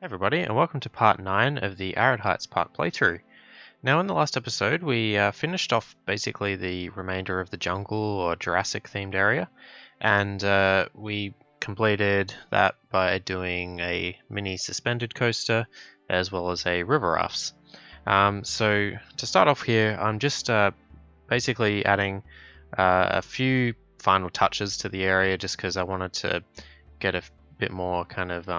Everybody, and welcome to part 9 of the Arid Heights Park playthrough. Now, in the last episode, we finished off basically the remainder of the jungle or Jurassic themed area, and we completed that by doing a mini suspended coaster as well as a river rafts. So to start off here, I'm just basically adding a few final touches to the area just because I wanted to get a bit more kind of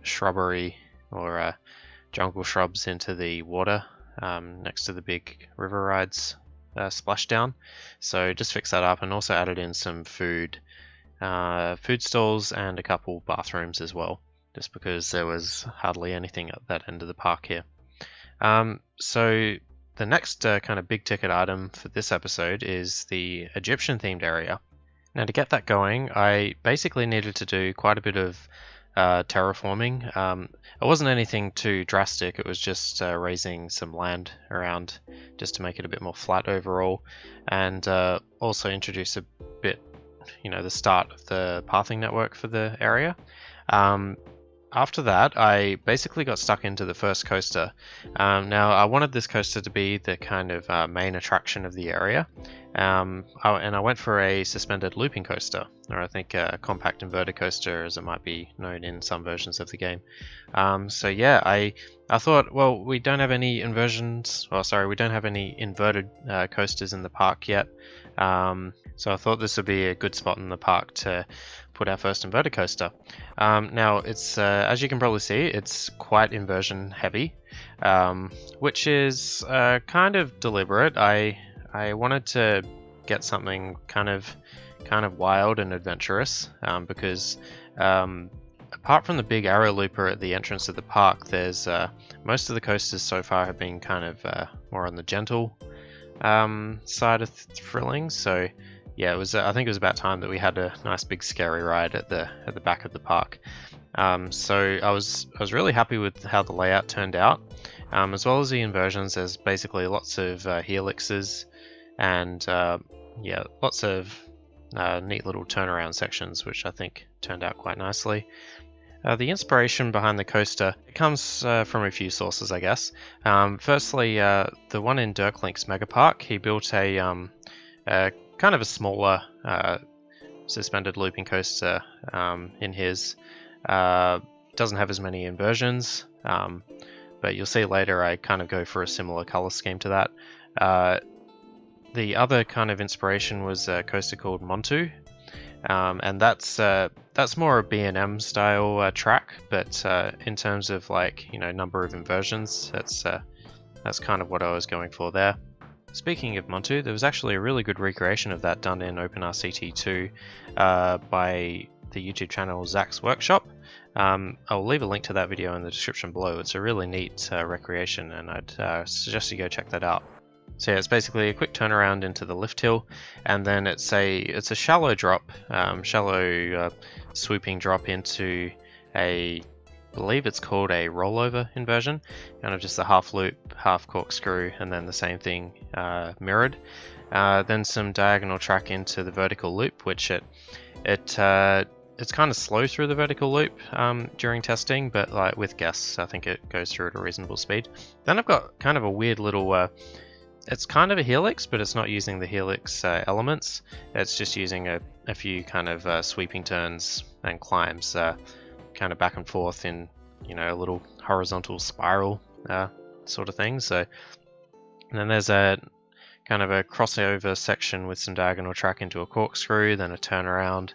shrubbery or jungle shrubs into the water next to the big river rides splashdown. So just fix that up, and also added in some food stalls and a couple bathrooms as well, just because there was hardly anything at that end of the park here. So the next kind of big ticket item for this episode is the Egyptian themed area. Now, to get that going, I basically needed to do quite a bit of terraforming. It wasn't anything too drastic, it was just raising some land around just to make it a bit more flat overall, and also introduce a bit, the start of the pathing network for the area. After that, I basically got stuck into the first coaster. Now, I wanted this coaster to be the kind of main attraction of the area, and I went for a suspended looping coaster, or I think a compact inverted coaster as it might be known in some versions of the game. So yeah, I thought, well, we don't have any we don't have any inverted coasters in the park yet, so I thought this would be a good spot in the park to put our first inverted coaster. Now, it's as you can probably see, it's quite inversion heavy, which is kind of deliberate. I wanted to get something kind of wild and adventurous, because apart from the big arrow looper at the entrance of the park, there's most of the coasters so far have been kind of more on the gentle side of thrilling. So yeah, I think it was about time that we had a nice big scary ride at the back of the park. So I was really happy with how the layout turned out, as well as the inversions. There's basically lots of helixes and lots of neat little turnaround sections, which I think turned out quite nicely. The inspiration behind the coaster comes from a few sources, I guess. Firstly, the one in Dirk Link's Megapark, he built a kind of a smaller suspended looping coaster in his. Doesn't have as many inversions, but you'll see later I kind of go for a similar color scheme to that. The other kind of inspiration was a coaster called Montu, and that's more a B&M style track, but in terms of number of inversions, that's kind of what I was going for there. Speaking of Montu, there was actually a really good recreation of that done in OpenRCT2 by the YouTube channel Zach's Workshop. I'll leave a link to that video in the description below. It's a really neat recreation, and I'd suggest you go check that out. So yeah, it's basically a quick turnaround into the lift hill, and then it's a shallow drop, swooping drop into I believe it's called a rollover inversion, kind of just a half loop, half corkscrew, and then the same thing mirrored. Then some diagonal track into the vertical loop, which it's kind of slow through the vertical loop during testing, but with guests, I think it goes through at a reasonable speed. Then I've got kind of a weird little, it's kind of a helix, but it's not using the helix elements. It's just using a few kind of sweeping turns and climbs, kind of back and forth in a little horizontal spiral sort of thing. So, and then there's a kind of a crossover section with some diagonal track into a corkscrew, then a turnaround,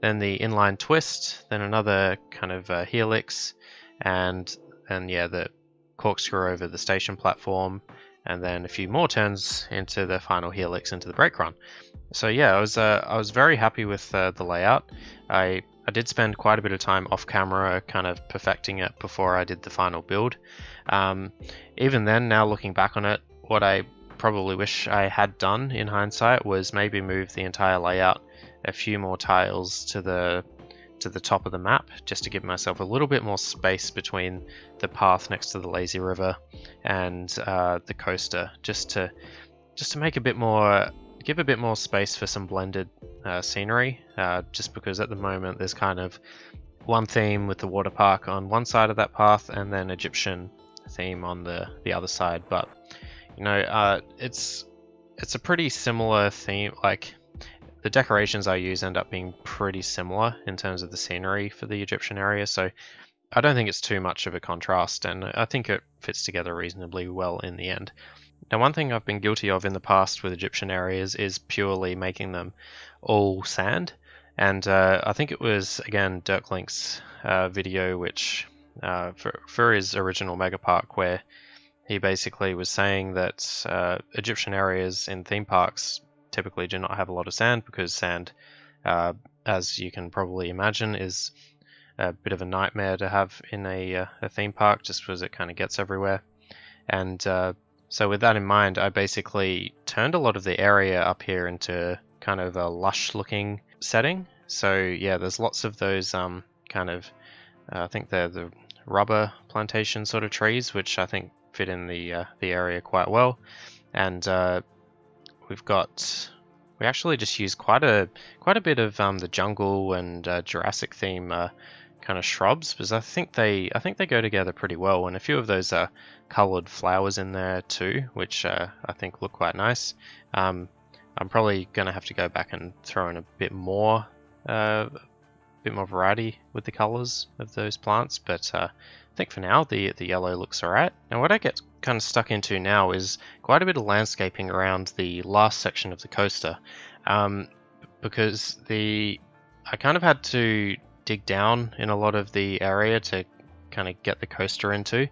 then the inline twist, then another kind of helix, and the corkscrew over the station platform, and then a few more turns into the final helix into the brake run. So yeah, I was very happy with the layout. I did spend quite a bit of time off camera kind of perfecting it before I did the final build. Even then, now looking back on it, what I probably wish I had done in hindsight was maybe move the entire layout a few more tiles to the top of the map, just to give myself a little bit more space between the path next to the lazy river and the coaster, just to make give a bit more space for some blended scenery, just because at the moment there's kind of one theme with the water park on one side of that path, and then Egyptian theme on the other side. But you know, it's a pretty similar theme. Like the decorations I use end up being pretty similar in terms of the scenery for the Egyptian area, so I don't think it's too much of a contrast, and I think it fits together reasonably well in the end. Now, one thing I've been guilty of in the past with Egyptian areas is purely making them all sand, and I think it was, again, Dirklink's video, which for his original Mega Park, where he basically was saying that Egyptian areas in theme parks typically do not have a lot of sand, because sand, as you can probably imagine, is a bit of a nightmare to have in a theme park, just because it kind of gets everywhere. And so with that in mind, I basically turned a lot of the area up here into kind of a lush looking setting. So yeah, there's lots of those kind of, I think they're the rubber plantation sort of trees, which I think fit in the area quite well. And we actually just use quite a bit of the jungle and Jurassic theme kind of shrubs, because I think they go together pretty well, and a few of those coloured flowers in there too, which I think look quite nice. I'm probably going to have to go back and throw in a bit more variety with the colours of those plants, but I think for now the yellow looks alright. Now what I get kind of stuck into now is quite a bit of landscaping around the last section of the coaster, because I kind of had to dig down in a lot of the area to kind of get the coaster into.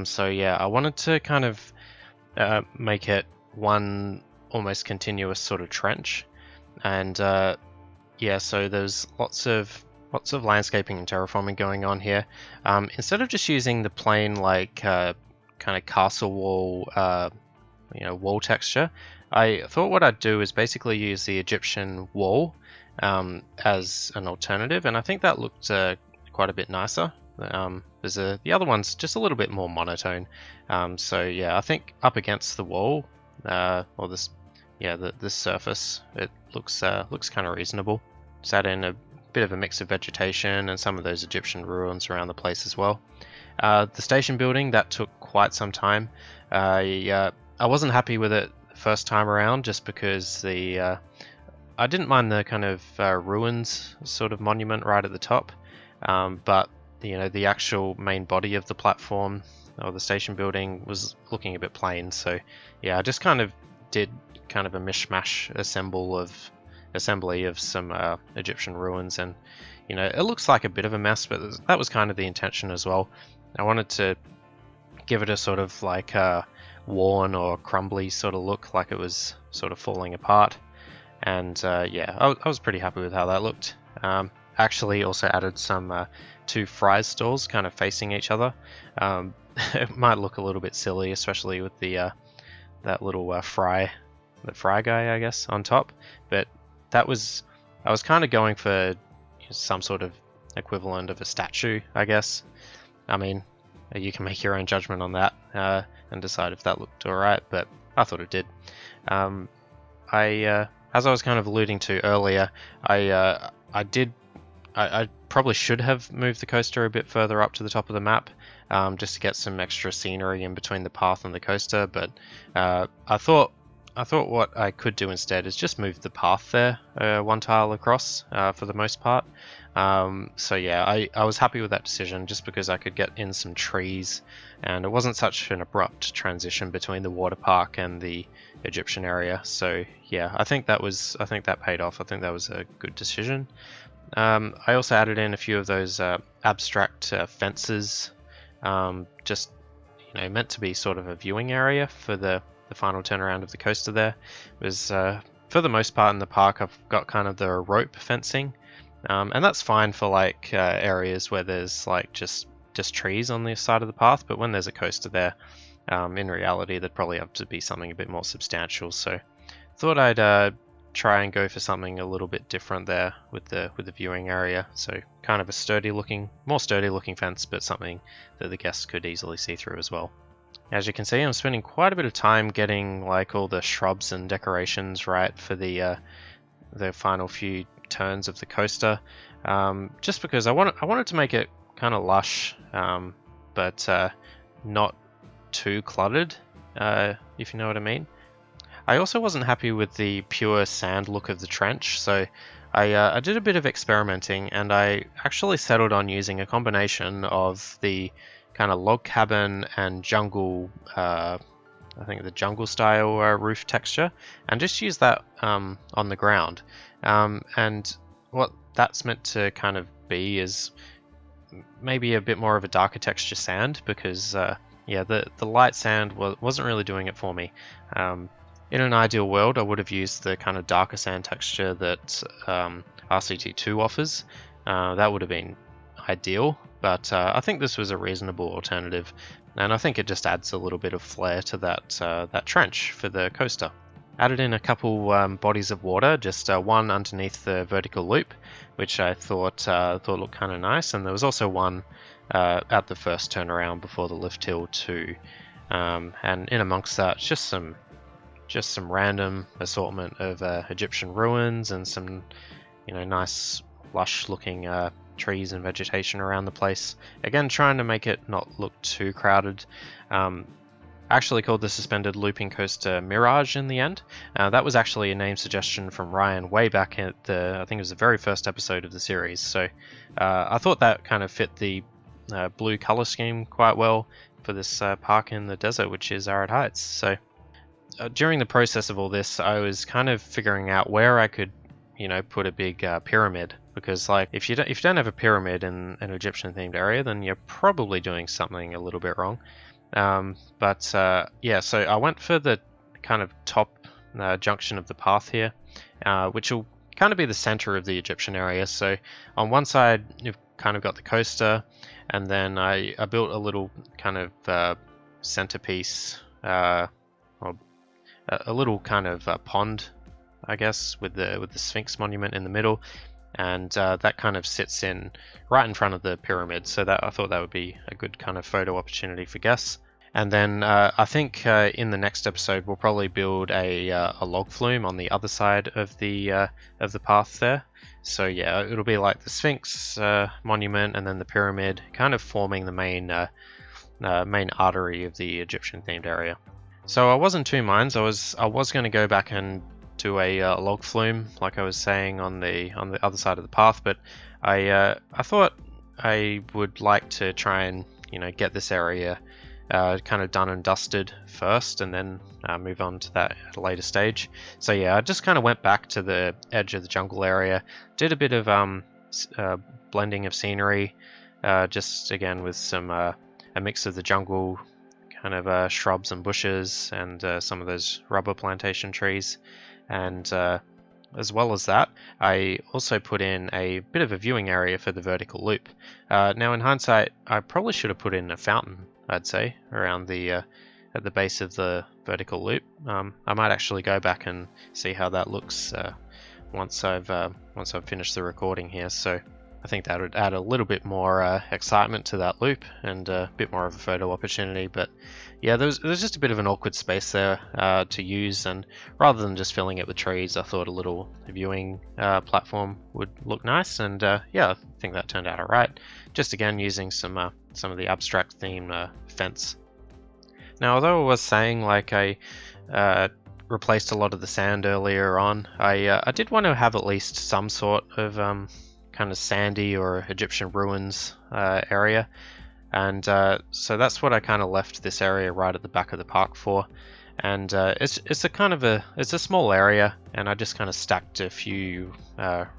So yeah, I wanted to kind of make it one almost continuous sort of trench, and yeah, so there's lots of landscaping and terraforming going on here. Instead of just using the plain like kind of castle wall, wall texture, I thought what I'd do is basically use the Egyptian wall as an alternative, and I think that looked quite a bit nicer. The other one's just a little bit more monotone. So yeah, I think up against the wall, or this surface, it looks kind of reasonable. Just add in a bit of a mix of vegetation and some of those Egyptian ruins around the place as well. The station building, that took quite some time. I wasn't happy with it the first time around, just because I didn't mind the kind of ruins sort of monument right at the top, but the actual main body of the platform or the station building was looking a bit plain. So yeah, I just kind of did kind of a mishmash assembly of some Egyptian ruins, and it looks like a bit of a mess, but that was kind of the intention as well. I wanted to give it a sort of like a worn or crumbly sort of look, like it was sort of falling apart. And yeah, I was pretty happy with how that looked. Actually also added some 2 fries stalls kind of facing each other. It might look a little bit silly, especially with the that little fry guy, I guess, on top, but I was kind of going for some sort of equivalent of a statue, I guess. I mean, you can make your own judgment on that and decide if that looked alright, but I thought it did. As I was kind of alluding to earlier, I probably should have moved the coaster a bit further up to the top of the map, just to get some extra scenery in between the path and the coaster, but I thought what I could do instead is just move the path there 1 tile across for the most part. So yeah, I was happy with that decision, just because I could get in some trees, and it wasn't such an abrupt transition between the water park and the Egyptian area. So yeah, I think that paid off. I think that was a good decision. I also added in a few of those abstract fences, just meant to be sort of a viewing area for the final turnaround of the coaster. There was for the most part in the park, I've got kind of the rope fencing, and that's fine for like areas where there's like just trees on the side of the path, but when there's a coaster there, in reality there'd probably have to be something a bit more substantial. So thought I'd try and go for something a little bit different there with the viewing area. So kind of a more sturdy looking fence, but something that the guests could easily see through as well. As you can see, I'm spending quite a bit of time getting like all the shrubs and decorations right for the final few turns of the coaster, just because I wanted to make it kind of lush, but not too cluttered, if you know what I mean. I also wasn't happy with the pure sand look of the trench, so I did a bit of experimenting, and I actually settled on using a combination of the kind of log cabin and jungle, I think the jungle style roof texture, and just use that on the ground. And what that's meant to kind of be is maybe a bit more of a darker texture sand, because yeah, the light sand wasn't really doing it for me. In an ideal world, I would have used the kind of darker sand texture that RCT2 offers. That would have been ideal, but I think this was a reasonable alternative, and I think it just adds a little bit of flair to that trench for the coaster. Added in a couple bodies of water, just one underneath the vertical loop, which I thought looked kind of nice, and there was also one at the first turnaround before the lift hill too. And in amongst that, just some random assortment of Egyptian ruins and some, nice lush looking trees and vegetation around the place. Again, trying to make it not look too crowded. Actually called the suspended looping coaster Mirage in the end. That was actually a name suggestion from Ryan way back at I think it was the very first episode of the series. So I thought that kind of fit the blue color scheme quite well for this park in the desert, which is Arid Heights. So during the process of all this, I was kind of figuring out where I could, put a big pyramid, because like if you don't have a pyramid in an Egyptian themed area, then you're probably doing something a little bit wrong. Yeah, so I went for the kind of top junction of the path here, which will kind of be the center of the Egyptian area. So on one side, you've kind of got the coaster, and then I built a little kind of centerpiece, or a little kind of pond, I guess, with the Sphinx monument in the middle, and that kind of sits in right in front of the pyramid. So that I thought that would be a good kind of photo opportunity for guests. And then I think in the next episode we'll probably build a log flume on the other side of the path there. So yeah, it'll be like the Sphinx monument and then the pyramid, kind of forming the main artery of the Egyptian themed area. So I was in two minds. I was going to go back and do a log flume, like I was saying, on the other side of the path, but I thought I would like to try and get this area kind of done and dusted first, and then move on to that at a later stage. So yeah, I just kind of went back to the edge of the jungle area, did a bit of blending of scenery, just again with some a mix of the jungle kind of shrubs and bushes and some of those rubber plantation trees, and as well as that, I also put in a bit of a viewing area for the vertical loop. Now in hindsight, I probably should have put in a fountain, I'd say, around the at the base of the vertical loop. I might actually go back and see how that looks once I've finished the recording here. So I think that would add a little bit more excitement to that loop and a bit more of a photo opportunity. But yeah, there's just a bit of an awkward space there to use, and rather than just filling it with trees, I thought a little viewing platform would look nice, and yeah, I think that turned out alright. Just again using some of the abstract theme fence. Now, although I was saying like I replaced a lot of the sand earlier on, I did want to have at least some sort of kind of sandy or Egyptian ruins area, and so that's what I kind of left this area right at the back of the park for. And it's a small area, and I just kind of stacked a few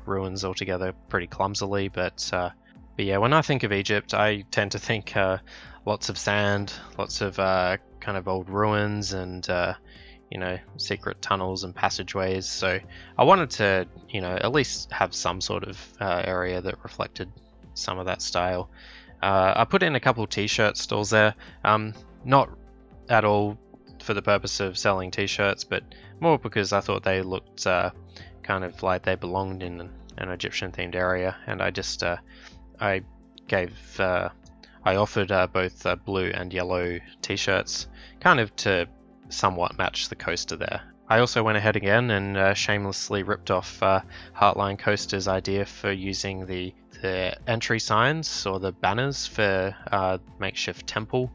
ruins all together pretty clumsily, but yeah, when I think of Egypt, I tend to think lots of sand, lots of kind of old ruins, and secret tunnels and passageways. So I wanted to, at least have some sort of area that reflected some of that style. I put in a couple t-shirt stalls there, not at all for the purpose of selling t-shirts, but more because I thought they looked kind of like they belonged in an Egyptian themed area, and I just I offered both blue and yellow t-shirts, kind of to somewhat match the coaster there. I also went ahead again and shamelessly ripped off Heartline Coaster's idea for using the entry signs or the banners for makeshift temple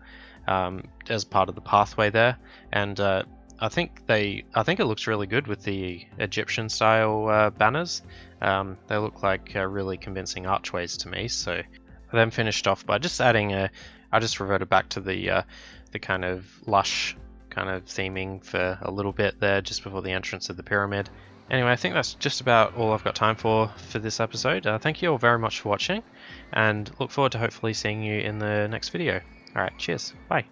as part of the pathway there, and I think it looks really good with the Egyptian style banners. They look like really convincing archways to me. So I then finished off by just adding I just reverted back to the kind of lush kind of theming for a little bit there just before the entrance of the pyramid. Anyway, I think that's just about all I've got time for this episode. Thank you all very much for watching, and look forward to hopefully seeing you in the next video. Alright, cheers, bye.